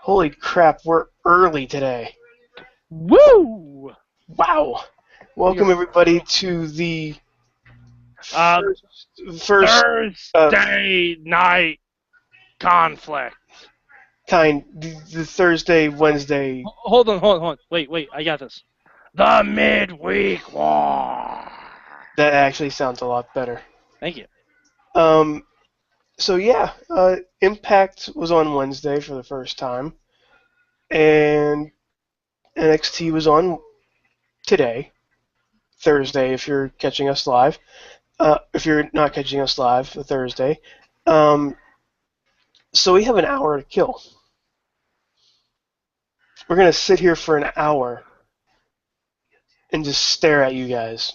Holy crap, we're early today. Woo! Wow. Welcome everybody to the Uh, first Thursday night conflict. the Thursday, Wednesday. Hold on. Wait, I got this. The midweek war. That actually sounds a lot better. Thank you. So yeah, Impact was on Wednesday for the first time, and NXT was on today, Thursday, if you're catching us live. If you're not catching us live, Thursday. So we have an hour to kill. We're going to sit here for an hour and just stare at you guys.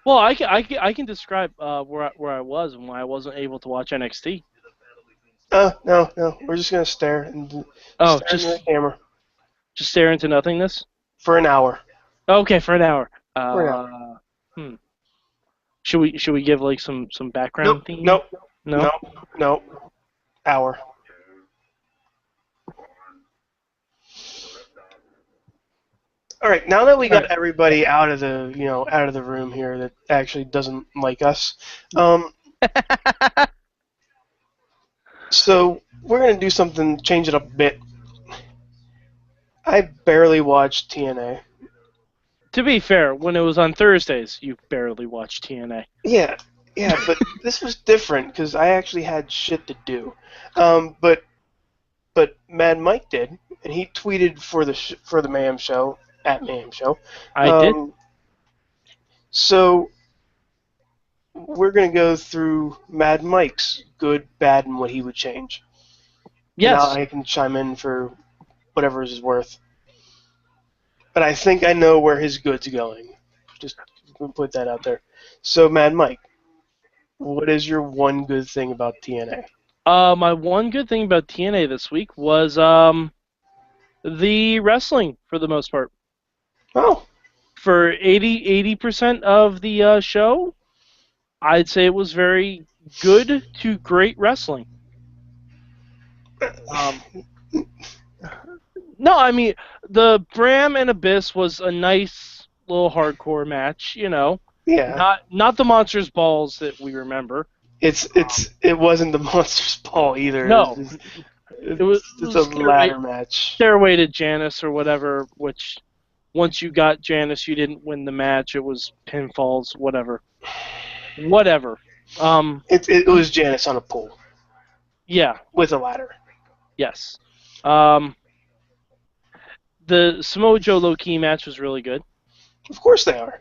Well, I can describe where I was when I wasn't able to watch NXT. No. We're just going to stare and stare into the camera. Just stare into nothingness? For an hour. Okay, for an hour. For an hour. Should we give like some background theme? Nope. No. Hour. All right. Now that we got everybody out of the room here that actually doesn't like us, so we're gonna do something, change it up a bit. I barely watched TNA. To be fair, when it was on Thursdays, you barely watched TNA. Yeah, but this was different because I actually had shit to do. But Mad Mike did, and he tweeted for the Mayhem Show at Mayhem Show. I did. So we're gonna go through Mad Mike's good, bad, and what he would change. Yes. Now I can chime in for whatever is worth. But I think I know where his good's going. Just put that out there. So, Mad Mike, what is your one good thing about TNA? My one good thing about TNA this week was the wrestling, for the most part. Oh. For 80% of the show, I'd say it was very good to great wrestling. No, I mean, the Bram and Abyss was a nice little hardcore match, you know. Yeah. Not the Monsters Balls that we remember. It wasn't the Monsters Ball either. No. It was a ladder match. Stairway to Janice or whatever, which once you got Janice, you didn't win the match. It was pinfalls, whatever. It was Janice on a pole. Yeah. With a ladder. Yes. The Samoa Joe low-key match was really good. Of course they are.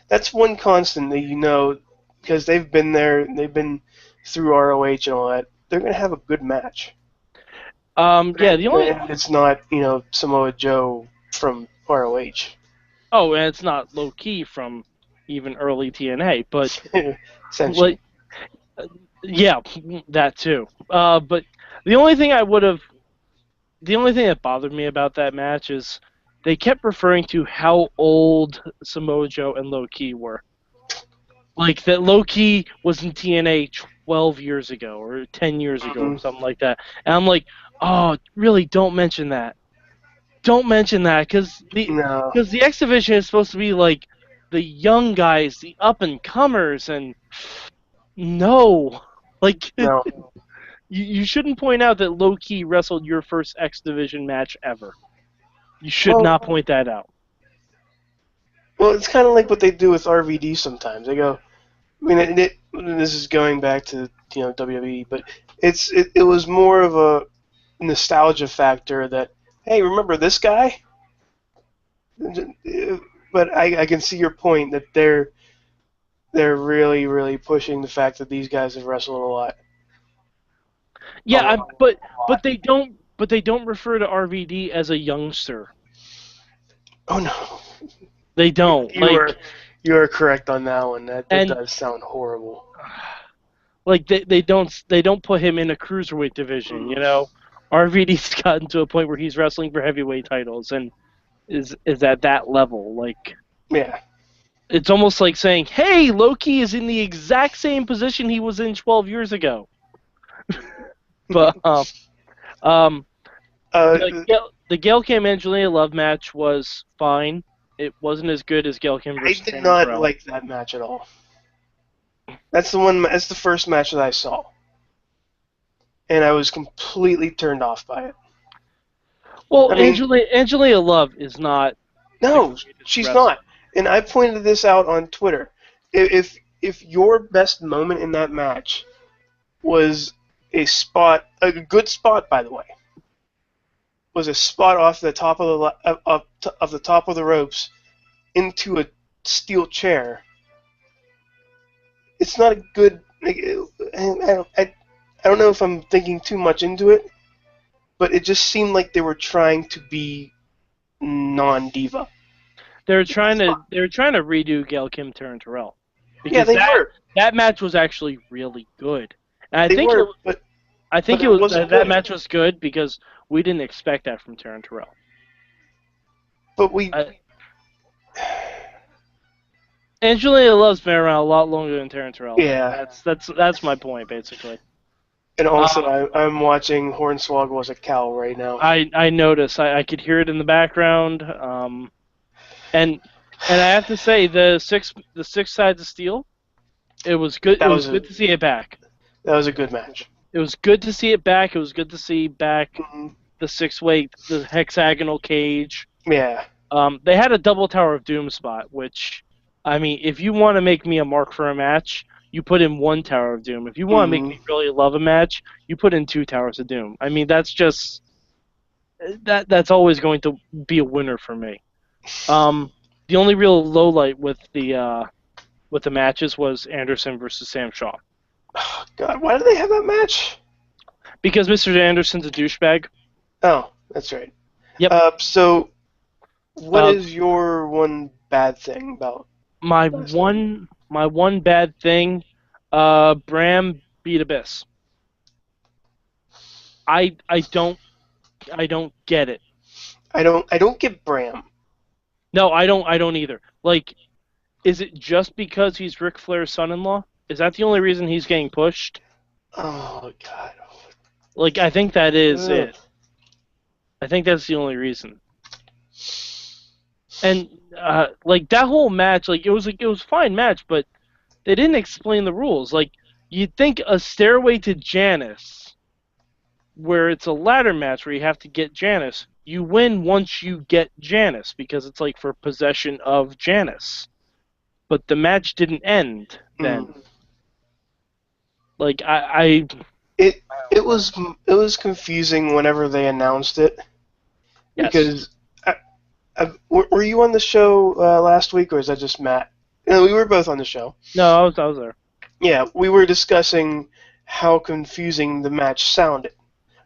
That's one constant that you know, because they've been there, they've been through ROH and all that. They're going to have a good match. It's not, Samoa Joe from ROH. Oh, and it's not low-key from even early TNA, but... Essentially. Yeah, that too. But the only thing that bothered me about that match is they kept referring to how old Samoa Joe and Low-Ki were. Like that Low-Ki was in TNA 12 years ago or 10 years ago or something like that. And I'm like, oh, really, don't mention that. Don't mention that because the X Division is supposed to be like the young guys, the up-and-comers, and no. Like, no. You shouldn't point out that Low-Ki wrestled your first X Division match ever. You should not point that out. Well, it's kind of like what they do with RVD sometimes. They go, this is going back to WWE, but it was more of a nostalgia factor that, hey, remember this guy? But I can see your point that they're really, really pushing the fact that these guys have wrestled a lot. Yeah, but they don't refer to RVD as a youngster. Oh no, they don't. You are correct on that one. That does sound horrible. Like they don't put him in a cruiserweight division. RVD's gotten to a point where he's wrestling for heavyweight titles and is at that level. Like, yeah. It's almost like saying, hey, Low-Ki is in the exact same position he was in 12 years ago. But um, uh, the Gail Kim Angelina Love match was fine. It wasn't as good as Gail Kim I versus did Tammy not Terrell. like that match at all. That's the one. That's the first match that I saw, and I was completely turned off by it. Well, I mean, Angelina Love is not the no, greatest she's wrestler. not. And I pointed this out on Twitter. If your best moment in that match was a good spot, by the way, was a spot off the top of of the top of the ropes into a steel chair. It's not a good. I don't know if I'm thinking too much into it, but it just seemed like they were trying to be non-diva. They were trying to redo Gail Kim Terrell Yeah, because they were. that match was actually really good. And They were, I but think it wasn't that good. match was good because we didn't expect that from Terrell. But we, Angelina Love's been around a lot longer than Terrell. yeah. That's my point basically. And also, Um, I'm watching Hornswoggle as a cow right now. I noticed I could hear it in the background. And and I have to say the six sides of steel. It was good. It That was was a good to see it back. that was a good match. It was good to see it back. It was good to see back Mhm. the the hexagonal cage. Yeah. They had a double Tower of Doom spot, which, I mean, if you want to make me a mark for a match, you put in one Tower of Doom. If you want to make Hmm. me really love a match, you put in two Towers of Doom. I mean, that's just that's always going to be a winner for me. The only real low light with the matches was Anderson versus Sam Shaw Oh, God, why do they have that match? because Mr. Anderson's a douchebag. Oh, that's right. Yep. So what Uh, is your one bad thing about last night? my one bad thing, Bram beat Abyss. I don't get it. I don't get Bram. No, I don't either. Like, is it just because he's Ric Flair's son-in-law? Is that the only reason he's getting pushed? Oh God. Like, I think that is Ugh. it. I think that's the only reason. And like that whole match, like it was a fine match, but they didn't explain the rules. Like you'd think a Stairway to Janice, where it's a ladder match where you have to get Janice, you win once you get Janice because it's like for possession of Janice. But the match didn't end then. Mm. Like I It it was confusing whenever they announced it yes. because were you on the show last week or is that just Matt? No, we were both on the show. No, I was there. Yeah, we were discussing how confusing the match sounded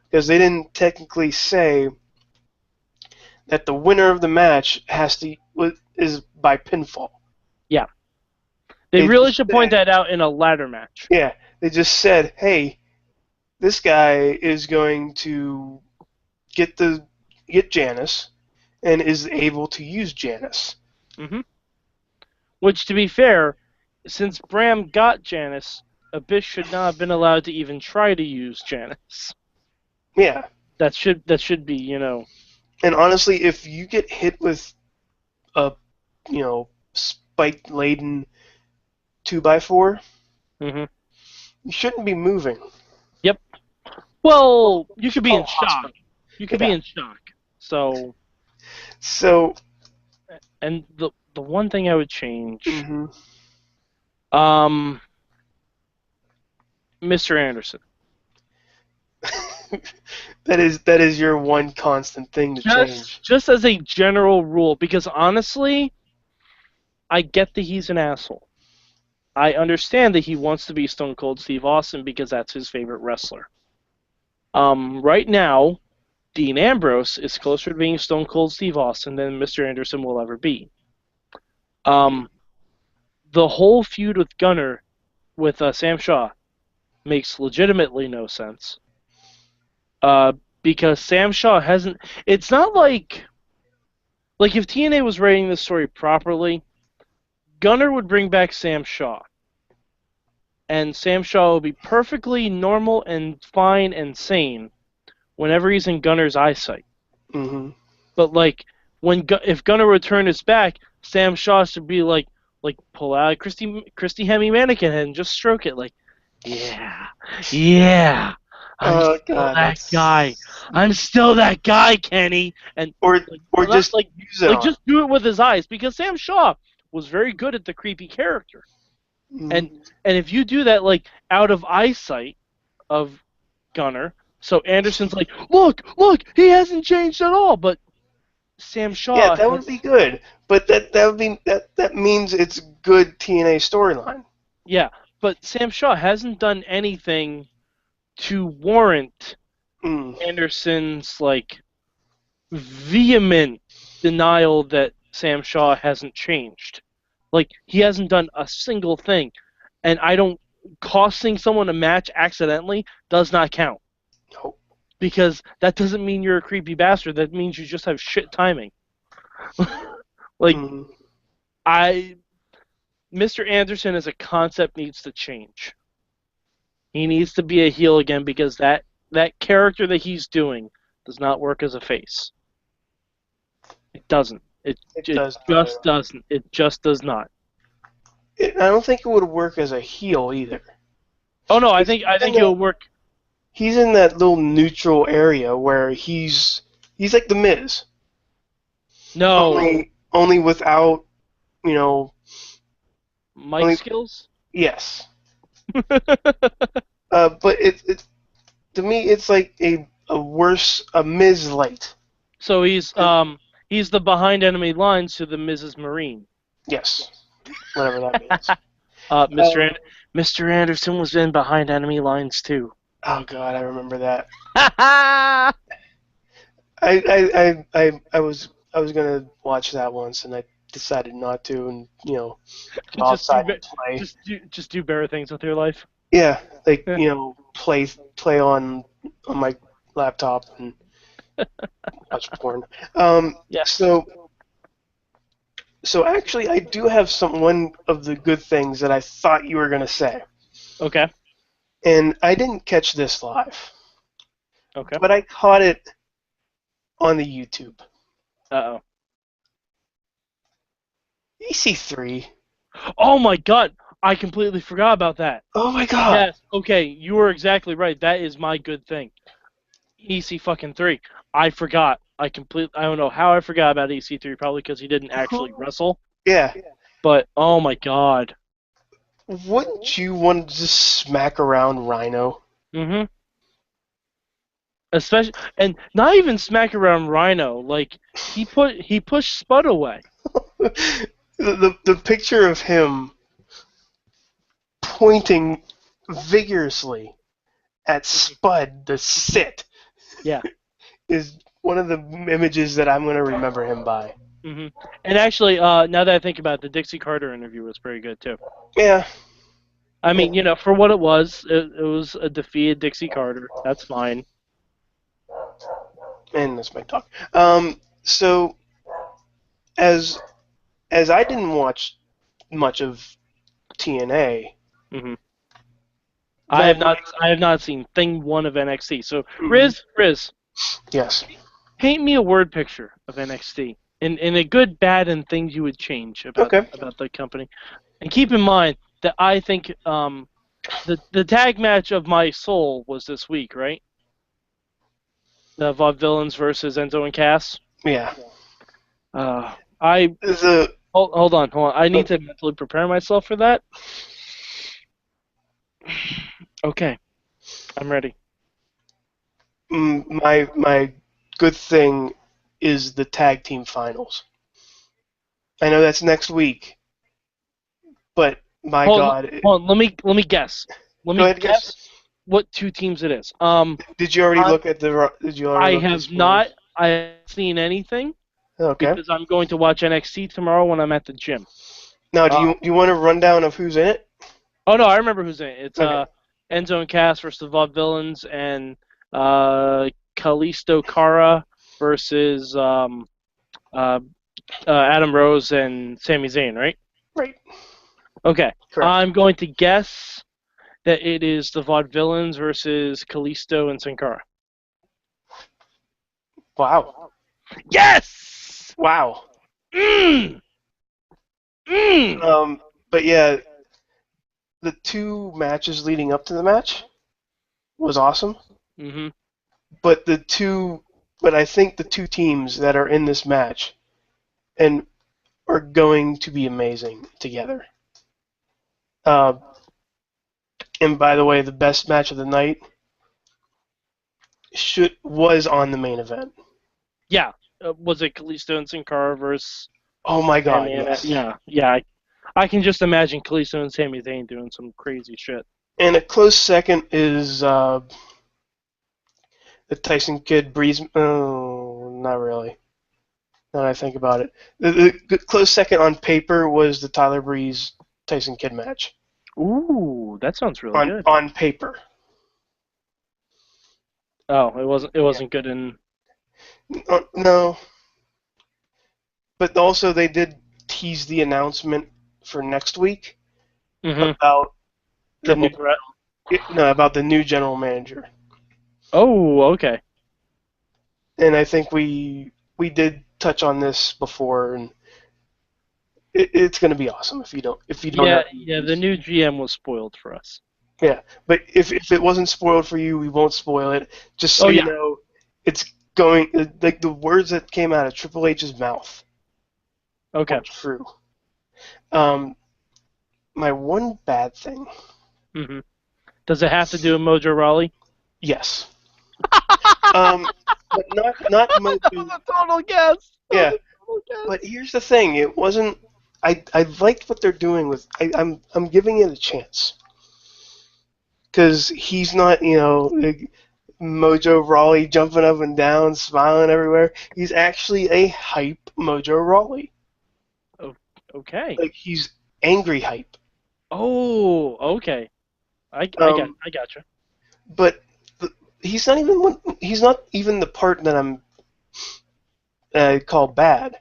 because they didn't technically say that the winner of the match is by pinfall. Yeah. They They really just should point said, that out in a ladder match. yeah, they just said, hey, this guy is going to get get Janice and is able to use Janice. Hmm. Which, to be fair, since Bram got Janice, Abyss should not have been allowed to even try to use Janice. Yeah, That should be, you know. and honestly, if you get hit with a spike laden 2x4, Hmm. you shouldn't be moving. Yep. Well, You you could should be call in a shock. hospital. You could be Yeah. in shock. So, So, and the one thing I would change, hmm um, Mr. Anderson. that is your one constant thing to change. Just as a general rule, because honestly, I get that he's an asshole. I understand that he wants to be Stone Cold Steve Austin because that's his favorite wrestler. Right now, Dean Ambrose is closer to being Stone Cold Steve Austin than Mr. Anderson will ever be. Um, the whole feud with Gunner with Sam Shaw makes legitimately no sense. Because Sam Shaw hasn't. It's not like if TNA was writing this story properly, Gunner would bring back Sam Shaw. and Sam Shaw will be perfectly normal and fine and sane whenever he's in Gunner's eyesight. Hmm. But like if Gunner would turn his back, Sam Shaw should be like pull out a Christy Hemme mannequin head and just stroke it like, yeah, yeah, I'm Oh still God, that guy. that's I'm still that guy, Kenny. And or like or not just use it like on. just do it with his eyes because Sam Shaw was very good at the creepy character. Hmm. And and if you do that like out of eyesight of Gunner, so Anderson's like, look, he hasn't changed at all. But Sam Yeah, Shaw that would has, be good. But that would be that means it's good TNA storyline. yeah, but Sam Shaw hasn't done anything to warrant Mm. Anderson's like vehement denial that Sam Shaw hasn't changed. Like he hasn't done a single thing, and I don't costing someone a match accidentally does not count Nope. because that doesn't mean you're a creepy bastard. That means you just have shit timing. Like Mm. I, Mr. Anderson as a concept needs to change. He needs to be a heel again because that character that he's doing does not work as a face. It doesn't. It It does not at just all. doesn't. It just does not. I don't think it would work as a heel either. Oh no, I 'Cause think I think it'll work. he's in that little neutral area where he's like the Miz, No, only without you know Mike only skills. yes. But it's to me it's like a worse a Miz light. So he's the behind enemy lines to the Mrs. Marine. Yes, whatever that means. Uh, Mr. Um, An- Mr. Anderson was in behind enemy lines too. oh God, I remember that. Ha I was gonna watch that once, and I decided not to, and go just do outside and play. just do better things with your life. Yeah, like play on my laptop and watch porn. Um, Yes. so so actually, I do have one of the good things that I thought you were gonna say, Okay. and I didn't catch this live, Okay. but I caught it on the YouTube. Uh EC3. oh. Oh my God! I completely forgot about that. Oh my God. Yes. Okay, you were exactly right. That is my good thing. EC fucking three. I forgot. I don't know how I forgot about EC3. Probably because he didn't actually wrestle. Yeah. But oh my God. Wouldn't you want to just smack around Rhino? Mhm. Especially and not even smack around Rhino. Like he pushed Spud away. The picture of him pointing vigorously at Spud the Sit Yeah. is one of the images that I'm going to remember him by. Mhm. And actually, now that I think about it, the Dixie Carter interview was pretty good too. Yeah, I yeah. mean, for what it was, it was a defeated Dixie Carter. That's fine. And that's my talk. So as as I didn't watch much of TNA, Hmm. that I have not seen thing one of NXT. So mhm, Riz, yes, paint me a word picture of NXT in a good, bad, and things you would change okay, about the company. And keep in mind that I think the tag match of my soul was this week, right? The Vaudevillains versus Enzo and Cass. yeah. I The hold on. I need to mentally prepare myself for that. Okay, I'm ready. my good thing is the tag team finals. I know that's next week, but my God, Hold on. Let me guess. Let go me ahead, guess. guess what two teams it is. Did you already I look at the? Did you already I look at the have not spoilers? I haven't seen anything Okay. because I'm going to watch NXT tomorrow when I'm at the gym. Now, do Uh, you want a rundown of who's in it? oh no, I remember who's in it. It's Okay. Enzo and Cass versus the Vaudevillains and Kalisto Cara versus uh, Adam Rose and Sami Zayn, right? Right. Okay. Correct. I'm going to guess. that it is the Vaudevillains versus Kalisto and Sin Cara. Wow. Yes! Wow. Mm! Mm! But yeah, the two matches leading up to the match was awesome. Mm-hmm. But but I think the two teams that are in this match and are going to be amazing together. Uh, and by the way, the best match of the night was on the main event. Yeah. Was it Kalisto and Sin Cara versus Oh my God, Sammy and yes. yeah, yeah. I can just imagine Kalisto and Sami Zayn doing some crazy shit. And a close second is the Tyson Kidd Breeze. Oh, not really. Now that I think about it, the close second on paper was the Tyler Breeze Tyson Kidd match. Ooh, that sounds really On good. on paper, Oh, it wasn't. It yeah. wasn't good in. No, but also they did tease the announcement for next week Mm-hmm. about the Triple new threat. no about the new general manager, Oh, okay. and I think we did touch on this before, and it's going to be awesome if you don't Yeah, know who yeah. he The is. new GM was spoiled for us. Yeah, but if it wasn't spoiled for you, we won't spoil it. Just so Oh you yeah. know, it's going like the words that came out of Triple H's mouth Okay. were true. Um, my one bad thing, Mm-hmm. Does it have to do with Mojo Rawley? yes, um, but not That was Mojo. a total guess. That was Yeah, a total but guess. here's the thing: it wasn't. I liked what they're doing with. I'm giving it a chance because he's not like Mojo Rawley jumping up and down, smiling everywhere. He's actually a hype Mojo Rawley. Oh, okay. Like he's angry hype. Oh, okay. Um, I got you. but the, he's not even the part that I'm call bad.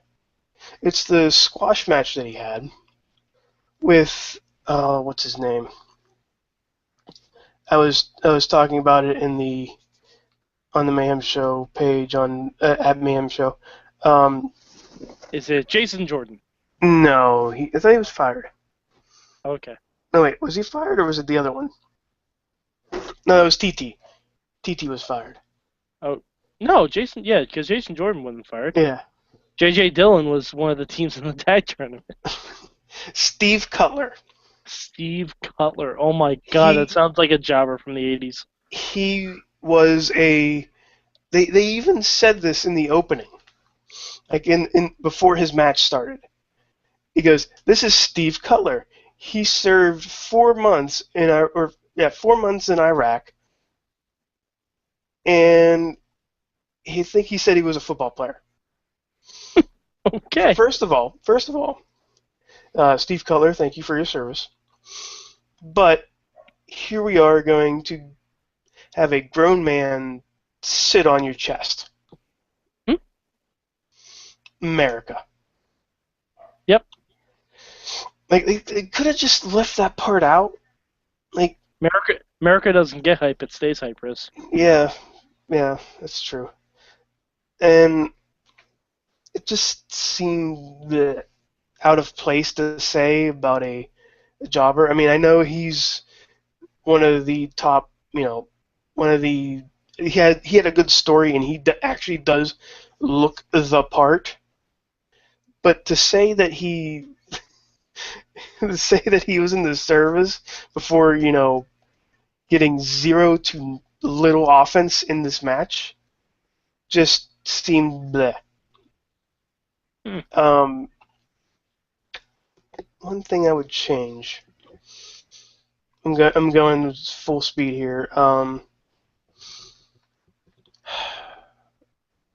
It's the squash match that he had with what's his name? I was talking about it in the on the Mayhem Show page on at Mayhem Show. Um, Is it Jason Jordan? no, I thought he was fired. Okay. No, wait, was he fired or was it the other one? No, it was TT. TT was fired. Oh no, Jason. Yeah, because Jason Jordan wasn't fired. Yeah. JJ Dillon was one of the teams in the tag tournament. Steve Cutler. Steve Cutler. Oh my god, that He sounds like a jobber from the 80s. he was a. They even said this in the opening, like in before his match started. He goes, "This is Steve Cutler. He served 4 months in 4 months in Iraq, and he said he was a football player." Okay. First of all, Steve Cutler, thank you for your service. But here we are going to have a grown man sit on your chest. Hmm? America. Yep. Like they could have just left that part out. Like, America doesn't get hype; it stays hype, Riz. yeah, yeah, that's true. And it just seemed out of place to say about a jobber. I mean, I know he's one of the top, one of the he had a good story and actually does look the part. But to say that he to say that he was in the service before getting zero to little offense in this match just seemed bleh. Hmm. Um, one thing I would change. I'm going full speed here.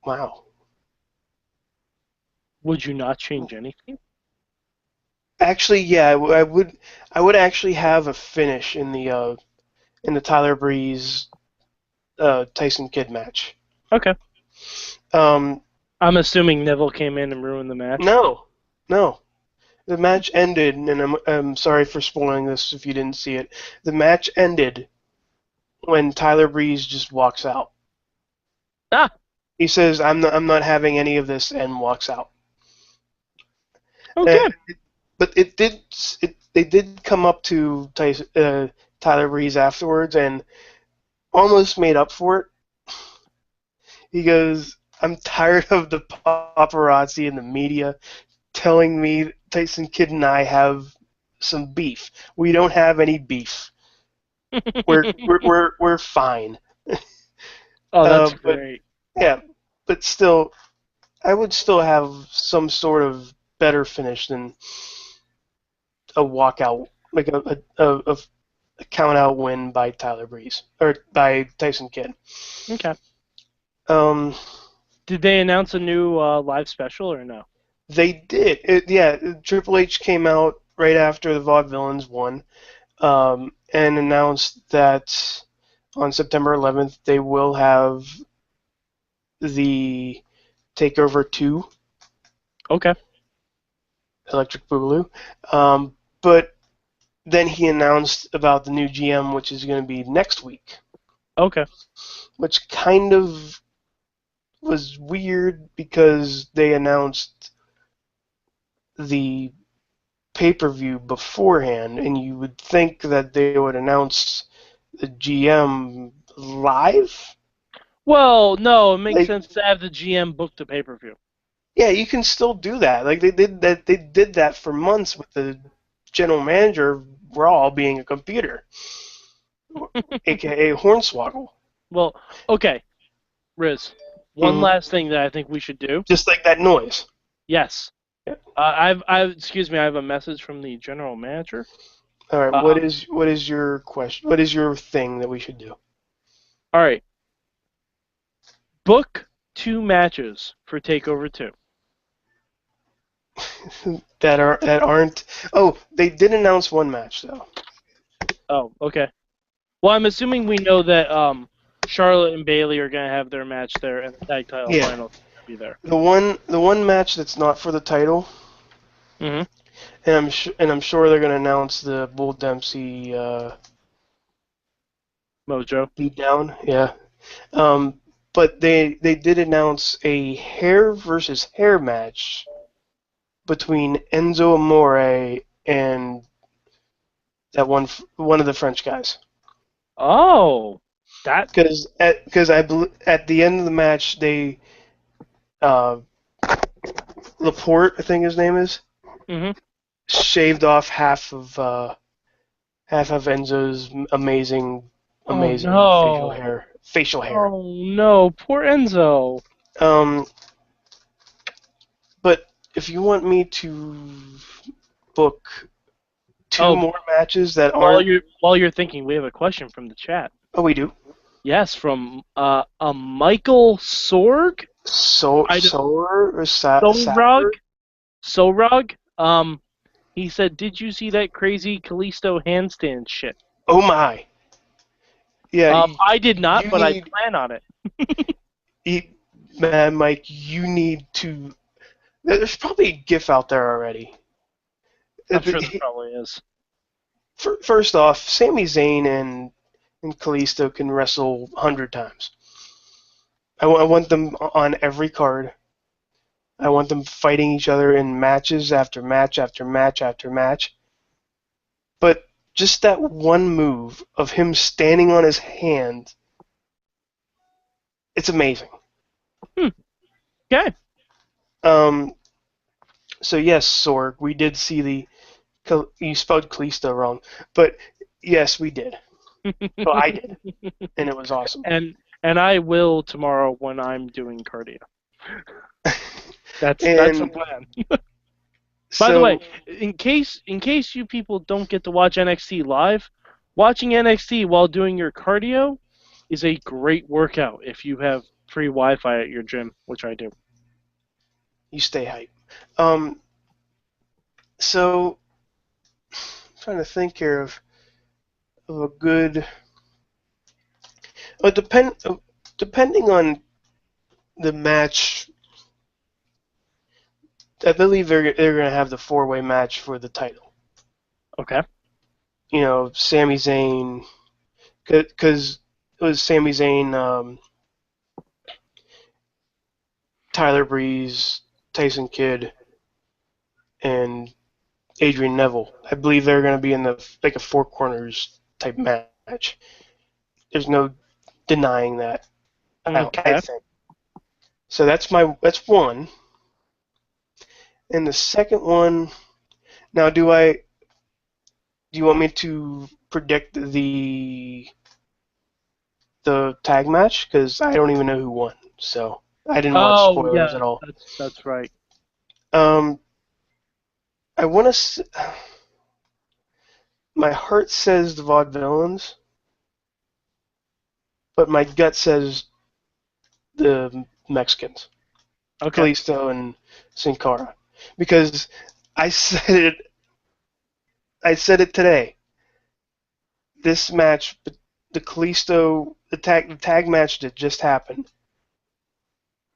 Wow. Would you not change anything? Actually, yeah, I would. I would actually have a finish in the Tyler Breeze Tyson Kidd match. Okay. Um, I'm assuming Neville came in and ruined the match. no, no. The match ended, and I'm sorry for spoiling this if you didn't see it. The match ended when Tyler Breeze just walks out. Ah, He says, I'm not having any of this," and walks out. Uh, okay. but they did come up to Tyler Breeze afterwards and almost made up for it. He goes, "I'm tired of the paparazzi and the media telling me Tyson Kidd and I have some beef. We don't have any beef. We're fine." Oh, that's But great. yeah, but still, I would still have some sort of better finish than a walkout, like a count out win by Tyler Breeze or by Tyson Kidd. Okay. Um, Did they announce a new live special or no? they did, yeah. Triple H came out right after the Vaudevillains won, and announced that on September 11th they will have the Takeover 2 Okay. Electric Boogaloo. But then he announced about the new GM, which is going to be next week, Okay. which kind of was weird because they announced the pay per view beforehand, and you would think that they would announce the GM live. Well, no, it makes Like, sense to have the GM book the pay-per-view. yeah, you can still do that. Like they did that. They did that for months with the general manager of Raw being a computer, aka Hornswoggle. Well, okay, Riz. One Hmm. last thing that I think we should do. Just like that noise. Yes. Yeah. Excuse me. I have a message from the general manager. All right. Um, What is your question? What is your thing that we should do? all right. Book 2 matches for Takeover 2. That aren't. Oh, they did announce one match though. Oh, okay. Well, I'm assuming we know that Charlotte and Bailey are gonna have their match there, and the tag title Yeah, final is gonna be there. the one match that's not for the title, Mm-hmm. and I'm sure they're gonna announce the Bull Dempsey Mojo. beatdown. Yeah. Um, but they did announce a hair versus hair match between Enzo Amore and that one of the French guys. Oh, that. Because at the end of the match they uh, Laporte, I think his name is, Mm-hmm. shaved off half of Enzo's Oh amazing no. facial hair. Oh no. Poor Enzo. Um, but if you want me to book two Oh, more matches that while aren't, you're thinking, we have a question from the chat. oh, we do. Yes, from a Michael Sorg. I don't, Or Sorog. Sauer? Sorog. He said, "Did you see that crazy Kalisto handstand shit?" Oh my! Yeah, I did not, you but I need, plan on it. you, man, Mike. You need to. There's probably a GIF out there already. I'm sure there probably is. First off, Sami Zayn and Kalisto can wrestle 100 times. I want them on every card. I want them fighting each other in matches after match after match after match. But just that one move of him standing on his hand, it's amazing. Hmm. Okay. Um, so yes, Sorg, we did see the. You spelled Kalisto wrong, but yes, we did. Well, I did, and it was awesome. and and I will tomorrow when I'm doing cardio. That's the And plan. By the way, so in case you people don't get to watch NXT live, watching NXT while doing your cardio is a great workout if you have free Wi-Fi at your gym, which I do. you stay hype. Um, so I'm trying to think here of a good. Uh, depend Depending on the match, I believe they're going to have the four-way match for the title. Okay. You know, Sami Zayn, because it was Sami Zayn, Tyler Breeze, Tyson Kidd, and Adrian Neville. I believe they're going to be in the like a four corners type match. There's no denying that. I Okay. think so. That's one, and the second one. Now, do you want me to predict the tag match? Because I don't even know who won, so I didn't watch Oh spoilers yeah, at all. that's right. Um, I want to. My heart says the Vaudevillains, but my gut says the Mexicans, Okay. Kalisto and Sin Cara, because I said it. I said it today. This match, the Kalisto, the tag match that just happened,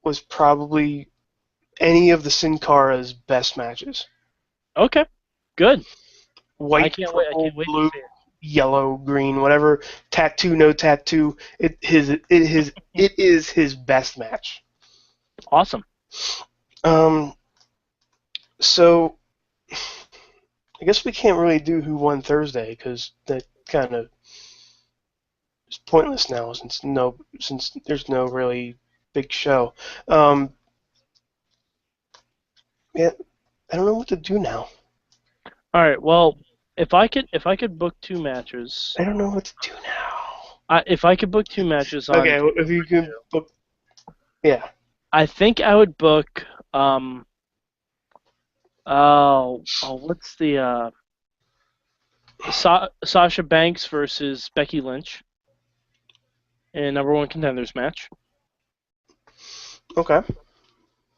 was probably any of the Sin Cara's best matches. Okay. Good. I White, can't wait. I purple, can't wait to blue, see it. yellow, green, whatever. Tattoo, no tattoo. It is his best match. Awesome. Um, so I guess we can't really do who won Thursday because that kind of is pointless now since there's no really big show. Um, yeah, I don't know what to do now. All right. Well, if I could book two matches, I don't know what to do now. if I could book two matches on Okay, if TNA, you can book, yeah. I think I would book what's the Sasha Banks versus Becky Lynch in number one contenders match, Okay.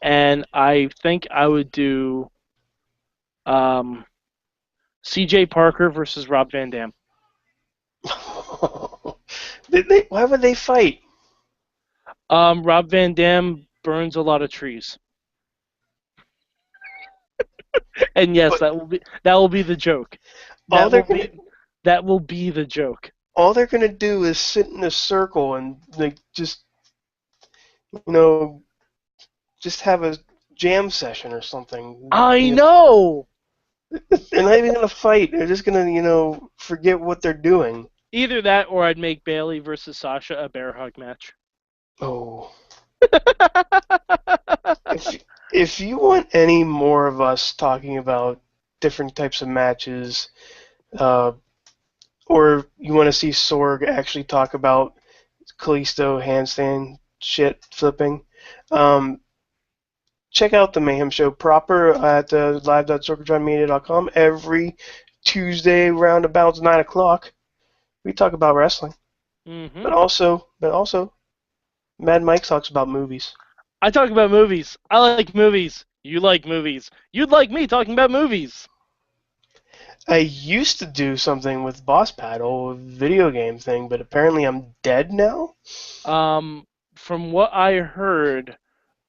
and I think I would do um CJ Parker versus Rob Van Dam. Why would they fight? Rob Van Dam burns a lot of trees, and yes, But that will be the joke. all That they're will gonna be that will be the joke. all they're gonna do is sit in a circle and like you know just have a jam session or something. I know. They're not even gonna fight. They're just gonna forget what they're doing. Either that, or I'd make Bailey versus Sasha a bear hug match. Oh, if you want any more of us talking about different types of matches, uh, or you want to see Sorg actually talk about Kalisto handstand shit flipping, um, check out the Mayhem Show proper at live.sorgatronmedia.com every Tuesday around about 9 o'clock. We talk about wrestling, Hmm. but also, Mad Mike talks about movies. I talk about movies. I like movies. You like movies. You'd like me talking about movies. I used to do something with Boss Battle, a video game thing, but apparently I'm dead now. Um, from what I heard,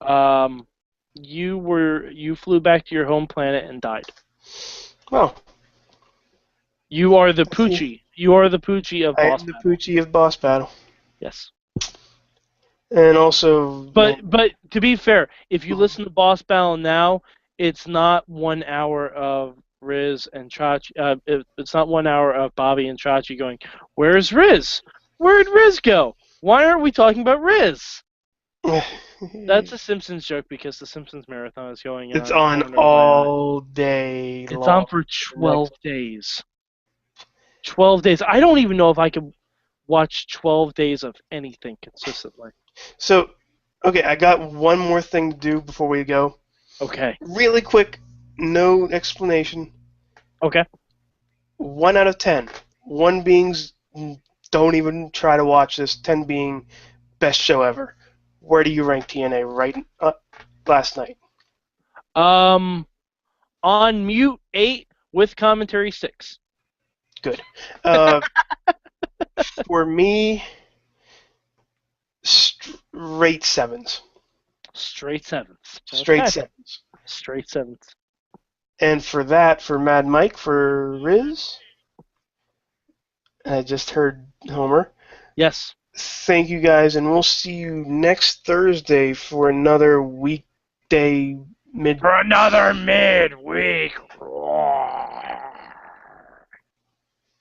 um, you flew back to your home planet and died. Well, You are the I see. Poochie. You are the Poochie of I Boss am the Battle. Poochie of Boss Battle, Yes. and also, But to be fair, if you listen to Boss Battle now, it's not 1 hour of Riz and Chachi. It's not 1 hour of Bobby and Chachi going, "Where's Riz? Where'd Riz go? Why aren't we talking about Riz?" That's a Simpsons joke because the Simpsons marathon is going it's on on over in Atlanta. all day It's on long. for The 12 next. days. 12 days. I don't even know if I could watch 12 days of anything consistently. So, okay, I got one more thing to do before we go. Okay. Really quick, no explanation. Okay. 1 out of 10. One being don't even try to watch this. 10 being best show ever. Where do you rank TNA right last night? Um, on mute 8 with commentary 6. Good. Uh, for me, straight sevens. Straight sevens. Straight Okay. sevens. Straight sevens. And for that, for Mad Mike, for Riz, I just heard Homer. Yes. Thank you guys, and we'll see you next Thursday for another weekday mid. For another midweek.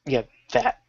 Yeah, that.